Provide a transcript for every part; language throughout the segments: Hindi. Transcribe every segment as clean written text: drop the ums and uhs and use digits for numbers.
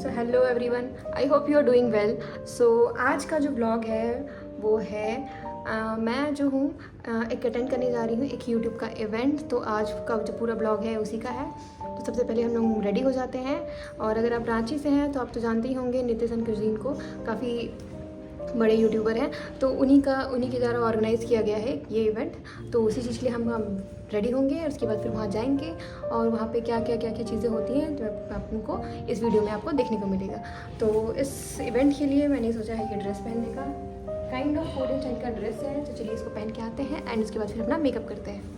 So hello everyone, I hope you are doing well. So आज का जो ब्लॉग है वो है मैं जो हूँ एक अटेंड करने जा रही हूँ एक यूट्यूब का इवेंट। तो आज का जो पूरा ब्लॉग है उसी का है। तो सबसे पहले हम लोग रेडी हो जाते हैं। और अगर आप रांची से हैं तो आप तो जानते ही होंगे नितिन कुजीन को, काफ़ी बड़े यूट्यूबर हैं। तो उन्हीं के द्वारा ऑर्गेनाइज़ किया गया है ये इवेंट। तो उसी चीज़ के लिए हम रेडी होंगे और उसके बाद फिर वहाँ जाएंगे और वहाँ पे क्या क्या चीज़ें होती हैं जो आपको इस वीडियो में आपको देखने को मिलेगा। तो इस इवेंट के लिए मैंने सोचा है कि ड्रेस पहनने का काइंड ऑफ कोरियन टाइप का ड्रेस है। तो चलिए इसको पहन के आते हैं एंड उसके बाद फिर अपना मेकअप करते हैं।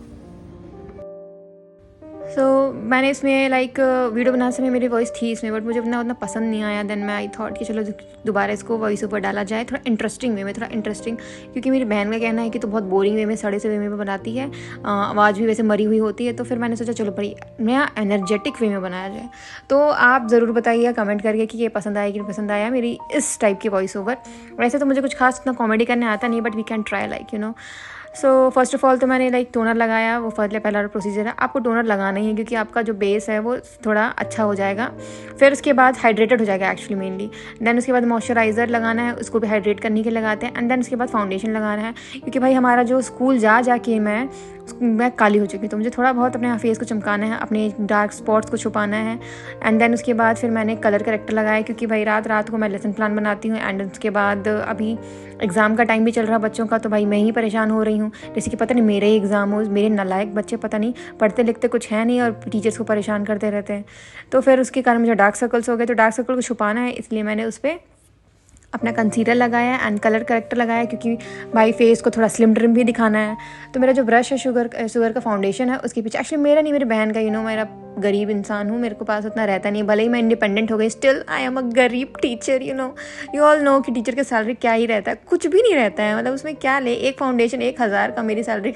मैंने इसमें वीडियो बनाने समय मेरी वॉइस थी इसमें, बट मुझे उतना पसंद नहीं आया। देन मैं आई थॉट कि चलो दोबारा इसको वॉइस ऊपर डाला जाए, थोड़ा इंटरेस्टिंग वे में, क्योंकि मेरी बहन का कहना है कि तो बहुत बोरिंग वे में, सड़े से वे में बनाती है, आवाज़ भी वैसे मरी हुई होती है। तो फिर मैंने सोचा चलो बड़ी नया एनर्जेटिक वे में बनाया जाए। तो आप ज़रूर बताइए कमेंट करके कि ये पसंद आया कि नहीं पसंद आया मेरी इस टाइप की वॉइस ओवर। वैसे तो मुझे कुछ खास इतना कॉमेडी करने आता नहीं, but we can try so first of all तो मैंने टोनर लगाया। वो पहला प्रोसीजर है, आपको टोनर लगाना ही है क्योंकि आपका जो बेस है वो थोड़ा अच्छा हो जाएगा। फिर उसके बाद हाइड्रेटेड हो जाएगा एक्चुअली मेनली। देन उसके बाद मॉइस्चराइज़र लगाना है, उसको भी हाइड्रेट करने के लगाते हैं। एंड देन उसके बाद फाउंडेशन लगाना है, क्योंकि भाई हमारा जो स्कूल जा के मैं काली हो चुकी हूँ, तो मुझे थोड़ा बहुत अपने फेस को चमकाना है, अपने डार्क स्पॉट्स को छुपाना है। एंड देन उसके बाद फिर मैंने कलर करेक्टर लगाया, क्योंकि भाई रात को मैं लेसन प्लान बनाती हूँ। एंड उसके बाद अभी एग्ज़ाम का टाइम भी चल रहा बच्चों का, तो भाई मैं ही परेशान हो रही हूँ। जैसे कि पता नहीं मेरे ही एग्ज़ाम हो, मेरे नालायक बच्चे पता नहीं पढ़ते लिखते कुछ है नहीं और टीचर्स को परेशान करते रहते हैं। तो फिर उसके कारण मुझे डार्क सर्कल्स हो गए। तो डार्क सर्कल को छुपाना है, इसलिए मैंने उस पर अपना कंसीलर लगाया एंड कलर करेक्टर लगाया, क्योंकि भाई फेस को थोड़ा स्लिम ट्रिम भी दिखाना है। तो मेरा जो ब्रश है शुगर का फाउंडेशन है उसके पीछे, एक्चुअली मेरा नहीं मेरी बहन का, मेरा गरीब इंसान हूँ, मेरे को पास उतना रहता नहीं। भले ही मैं इंडिपेंडेंट हो गई, स्टिल आई एम अ गरीब टीचर। यू ऑल नो कि टीचर की सैलरी क्या ही रहता है, कुछ भी नहीं रहता है। मतलब उसमें क्या ले, एक फाउंडेशन 1000 का, मेरी सैलरी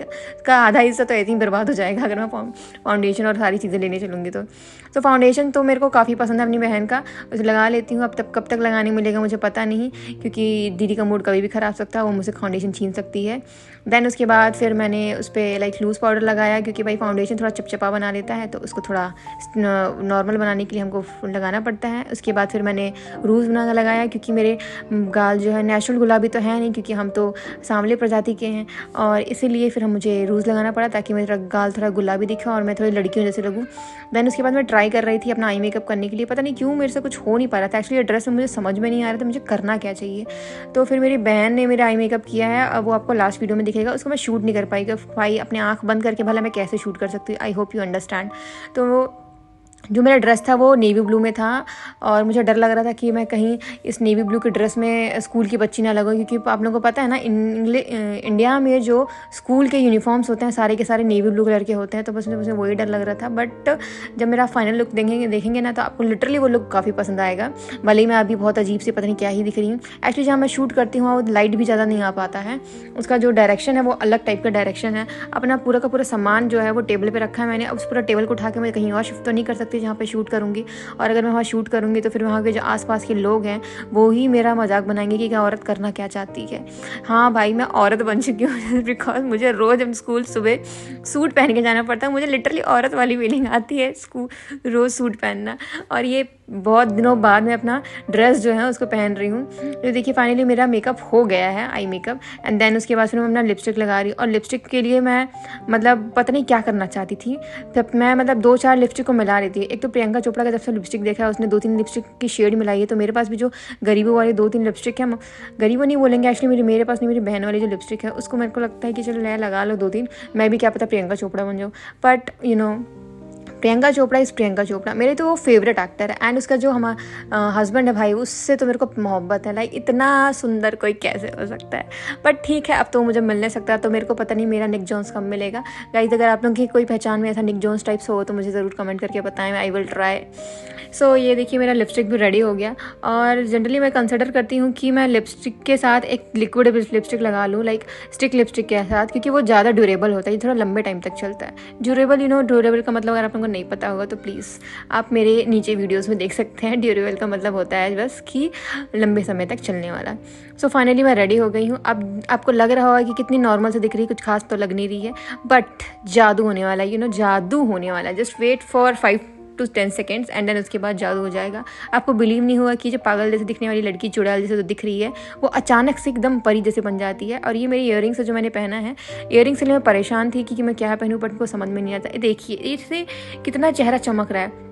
का आधा हिस्सा तो ऐसे ही बर्बाद हो जाएगा अगर मैं फाउंडेशन और सारी चीज़ें लेने चलूँगी। तो फाउंडेशन तो मेरे को काफ़ी पसंद है अपनी बहन का, उसे लगा लेती हूँ। अब तक कब तक लगाने मिलेगा मुझे पता नहीं, क्योंकि दीदी का मूड कभी भी ख़राब सकता है, वो मुझसे फाउंडेशन छीन सकती है। देन उसके बाद फिर मैंने उस पर लूज़ पाउडर लगाया, क्योंकि भाई फाउंडेशन थोड़ा चिपचिपा बना लेता है, तो उसको थोड़ा नॉर्मल बनाने के लिए हमको लगाना पड़ता है। उसके बाद फिर मैंने रूज बना लगाया, क्योंकि मेरे गाल जो है नेचुरल गुलाबी तो है नहीं, क्योंकि हम तो सांवले प्रजाति के हैं, और इसीलिए फिर मुझे रूज लगाना पड़ा ताकि मेरा गाल थोड़ा गुलाबी दिखे और मैं थोड़ी लड़कियों जैसे लगूँ। देन उसके बाद मैं ट्राई कर रही थी अपना आई मेकअप करने के लिए, पता नहीं क्यों मेरे से कुछ हो नहीं पा रहा था। एक्चुअली ये ड्रेस में मुझे समझ में नहीं आ रहा था मुझे करना क्या चाहिए। तो फिर मेरी बहन ने मेरा आई मेकअप किया है, अब वो आपको लास्ट वीडियो में दिखेगा। उसको मैं शूट नहीं कर पाई, भाई अपने आँख बंद करके भला मैं कैसे शूट कर सकती हूँ। आई होप यू अंडरस्टैंड। तो जो मेरा ड्रेस था वो नेवी ब्लू में था, और मुझे डर लग रहा था कि मैं कहीं इस नेवी ब्लू के ड्रेस में स्कूल की बच्ची ना लगूँ, क्योंकि आप लोगों को पता है ना इंडिया में जो स्कूल के यूनिफॉर्म्स होते हैं सारे के सारे नेवी ब्लू कलर के होते हैं। तो बस मुझे वही डर लग रहा था। बट जब मेरा फाइनल लुक देखेंगे ना, तो आपको लिटरली वो लुक काफ़ी पसंद आएगा। भले ही मैं अभी बहुत अजीब से पता नहीं क्या ही दिख रही हूँ। एक्चुअली जहाँ मैं शूट करती हूँ वो लाइट भी ज़्यादा नहीं आ पाता है, उसका जो डायरेक्शन है वो अलग टाइप का डायरेक्शन है। अपना पूरा का पूरा सामान जो है वो टेबल पर रखा है मैंने। अब उस पूरा टेबल को उठा के मैं कहीं और शिफ्ट तो नहीं कर सकती जहाँ पर शूट करूँगी, और अगर मैं वहाँ शूट करूँगी तो फिर वहाँ के जो आसपास के लोग हैं वो ही मेरा मजाक बनाएंगे कि क्या औरत करना क्या चाहती है। हाँ भाई मैं औरत बन चुकी हूँ बिकॉज मुझे रोज़ हम स्कूल सुबह सूट पहन के जाना पड़ता है। मुझे लिटरली औरत वाली फीलिंग आती है स्कूल रोज़ सूट पहनना, और ये बहुत दिनों बाद मैं अपना ड्रेस जो है उसको पहन रही हूँ। तो देखिए फाइनली मेरा मेकअप हो गया है, आई मेकअप। एंड देन उसके बाद फिर मैं अपना लिपस्टिक लगा रही हूँ, और लिपस्टिक के लिए मैं पता नहीं क्या करना चाहती थी। तब मैं 2-4 लिपस्टिक को मिला रही थी। एक तो प्रियंका चोपड़ा का जब से लिपस्टिक देखा है उसने 2-3 लिपस्टिक की शेड मिलाई है, तो मेरे पास भी जो गरीबों वाली 2-3 लिपस्टिक है, गरीबों नहीं बोलेंगे एक्चुअली, मेरे पास नहीं, मेरी बहन वाली जो लिपस्टिक है उसको मेरे को लगता है कि चलो लगा लो 2-3, मैं भी क्या पता प्रियंका चोपड़ा बन जाऊँ। बट प्रियंका चोपड़ा इज़ प्रियंका चोपड़ा, मेरे तो वो फेवरेट एक्टर है। एंड उसका जो हमारा हस्बैंड है भाई, उससे तो मेरे को मोहब्बत है। इतना सुंदर कोई कैसे हो सकता है। बट ठीक है, अब तो मुझे मिल नहीं सकता, तो मेरे को पता नहीं मेरा निक जोन्स कब मिलेगा। गाइस अगर आप लोगों की कोई पहचान में ऐसा निक जोन्स टाइप्स हो तो मुझे ज़रूर कमेंट करके बताएं, आई विल ट्राई। सो ये देखिए मेरा लिपस्टिक भी रेडी हो गया, और जनरली मैं कंसिडर करती हूँ कि मैं लिपस्टिक के साथ एक लिक्विड लिपस्टिक लगा लूँ, स्टिक लिपस्टिक के साथ, क्योंकि वो ज़्यादा ड्यूरेबल होता है, थोड़ा लंबे टाइम तक चलता है। ड्यूरेबल का मतलब अगर आप लोगों को नहीं पता होगा तो प्लीज़ आप मेरे नीचे वीडियोस में देख सकते हैं। ड्यूरेबल का मतलब होता है बस कि लंबे समय तक चलने वाला। सो फाइनली मैं रेडी हो गई हूँ। अब आपको लग रहा होगा कि कितनी नॉर्मल से दिख रही है, कुछ खास तो लग नहीं रही है, बट जादू होने वाला है, जादू होने वाला है। Just wait for 5 to 10 seconds and then उसके बाद जादू हो जाएगा। आपको बिलीव नहीं होगा कि जो पागल जैसे दिखने वाली लड़की चुड़ैल जैसे तो दिख रही है वो अचानक से एकदम परी जैसे बन जाती है। और ये मेरी ईयरिंग्स है जो मैंने पहना है, ईयरिंग्स से मैं परेशान थी कि मैं क्या पहनूँ, बट को समझ में नहीं आता। देखिए इससे कितना चेहरा चमक रहा है।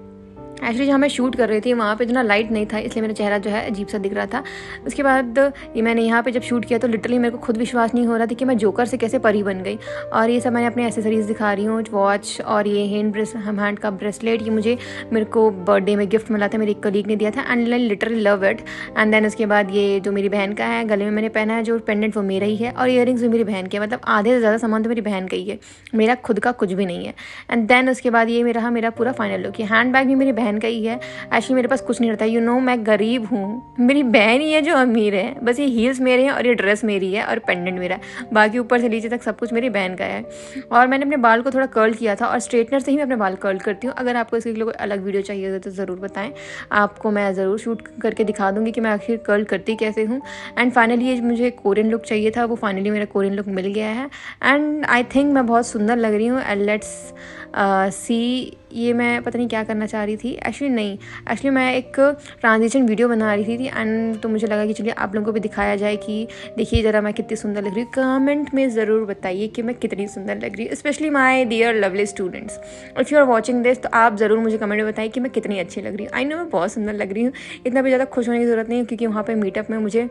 एक्चुअली जहाँ मैं शूट कर रही थी वहाँ पे इतना लाइट नहीं था, इसलिए मेरा चेहरा जो है अजीब सा दिख रहा था। उसके बाद ये मैंने यहाँ पे जब शूट किया तो लिटरली मेरे को खुद विश्वास नहीं हो रहा था कि मैं जोकर से कैसे परी बन गई। और ये सब मैंने अपने एसेसरीज़ दिखा रही हूँ, वॉच और ये हैंड का ब्रेसलेट, ये मेरे को बर्थडे में गिफ्ट मिला था, मेरी एक कलीग ने दिया था and I literally love it. And then उसके बाद ये जो मेरी बहन का है, गले में मैंने पहना है जो पेंडेंट वो मेरा ही है, और ईयरिंग्स भी मेरी बहन के, मतलब आधे से ज़्यादा सामान तो मेरी बहन का ही है, मेरा खुद का कुछ भी नहीं है। एंड देन उसके बाद ये मेरा पूरा फाइनल लुक। ये हैंड बैग भी मेरी बहन का ही है। एक्चुअली मेरे पास कुछ नहीं रहता, यू नो मैं गरीब हूँ, मेरी बहन ही है जो अमीर है। बस ये हील्स मेरे हैं और ये ड्रेस मेरी है और पेंडेंट मेरा है, बाकी ऊपर से नीचे तक सब कुछ मेरी बहन का है। और मैंने अपने बाल को थोड़ा कर्ल किया था और स्ट्रेटनर से ही मैं अपने बाल कर्ल करती हूँ। अगर आपको इसके लिए कोई अलग वीडियो चाहिए तो ज़रूर बताएं, आपको मैं ज़रूर शूट करके दिखा दूँगी कि मैं आखिर कर्ल करती कैसे हूँ। एंड फाइनली ये मुझे कोरियन लुक चाहिए था, वो फाइनली मेरा कोरियन लुक मिल गया है एंड आई थिंक मैं बहुत सुंदर लग रही हूँ। एंड लेट्स सी, ये मैं पता नहीं क्या करना चाह रही थी, एक्चुअली मैं एक ट्रांजिशन वीडियो बना रही थी एंड तो मुझे लगा कि चलिए आप लोगों को भी दिखाया जाए कि देखिए ज़रा मैं कितनी सुंदर लग रही हूँ। कमेंट में ज़रूर बताइए कि मैं कितनी सुंदर लग रही हूँ, specially my dear lovely students, if you are watching this तो आप ज़रूर मुझे कमेंट में बताइए कि मैं कितनी अच्छी लग रही हूँ। आई नो मैं बहुत सुंदर लग रही हूँ, इतना भी ज़्यादा खुश होने की ज़रूरत नहीं है क्योंकि वहाँ पर मीटअप में मुझे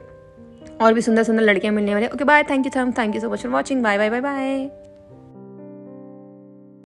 और भी सुंदर सुंदर लड़कियाँ मिलने वाली। Okay bye, thank you so much for watching, bye bye bye bye.